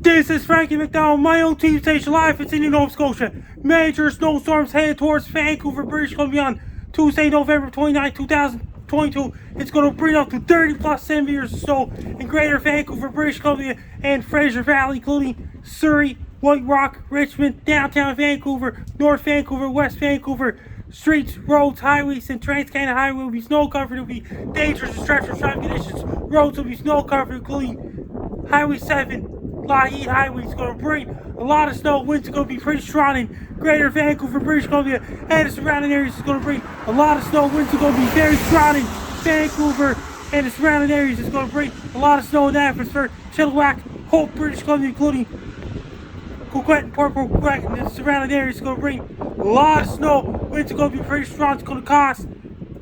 This is Frankie McDowell, my own TV station live in Sydney, Nova Scotia. Major snowstorms headed towards Vancouver, British Columbia on Tuesday, November 29, 2022. It's going to bring up to 30 plus centimeters of snow in Greater Vancouver, British Columbia and Fraser Valley, including Surrey, White Rock, Richmond, downtown Vancouver, North Vancouver, West Vancouver. Streets, roads, highways, and Trans-Canada Highway will be snow covered. It will be dangerous and treacherous driving conditions. Roads will be snow covered, including Highway 7. Lougheed Highway is going to bring a lot of snow. Winds are going to be pretty strong in Greater Vancouver, British Columbia, and the surrounding areas. Is going to bring a lot of snow. Winds are going to be very strong in Vancouver and the surrounding areas. Is going to bring a lot of snow in Abbotsford, Chilliwack, Hope, British Columbia, including Coquitlam, Coquitlam, and the surrounding areas. Is going to bring a lot of snow. Winds are going to be pretty strong. It's going to cause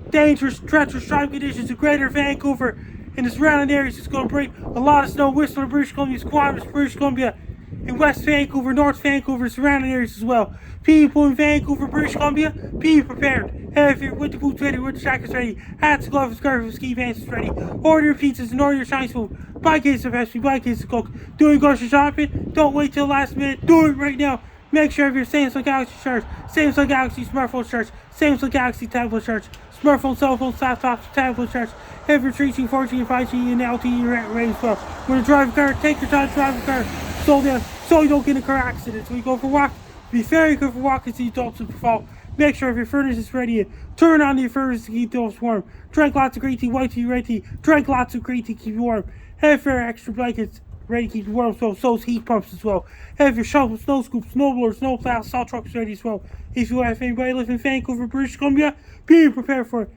dangerous, treacherous driving conditions in Greater Vancouver and the surrounding areas. It's going to bring a lot of snow. Whistler, British Columbia, Squamish, British Columbia, in West Vancouver, North Vancouver, surrounding areas as well. People in Vancouver, British Columbia, be prepared. Have your winter boots ready, winter jackets ready, hats, gloves, scarves, ski pants ready. Order your pizzas and order your Chinese food. Buy cases of Pepsi, buy cases of Coke. Doing grocery shopping? Don't wait till the last minute. Do it right now. Make sure of your Samsung Galaxy shirts, Samsung Galaxy smartphone shirts, Samsung Galaxy tablet shirts, smartphone, cell phones, laptops, tablet shirts. Have your 3G, 4G, and 5G and LTE Internet Ready as well. When you drive a car, take your time to drive a car. Slow down so you don't get in a car accident. So you go for a walk, be very good for walking so you don't slip or fall. Make sure if your furnace is ready, turn on your furnace to keep those warm. Drink lots of green tea, white tea, red tea. Drink lots of green tea to keep you warm. Have your extra blankets ready to keep you warm, so heat pumps as well. Have your shovel, snow scoops, snowblowers, snow plows, salt trucks ready as well. If you have anybody live in Vancouver, British Columbia, be prepared for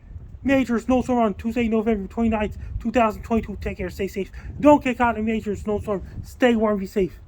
major snowstorm on Tuesday, November 29th, 2022. Take care, stay safe. Don't get caught in a major snowstorm. Stay warm, be safe.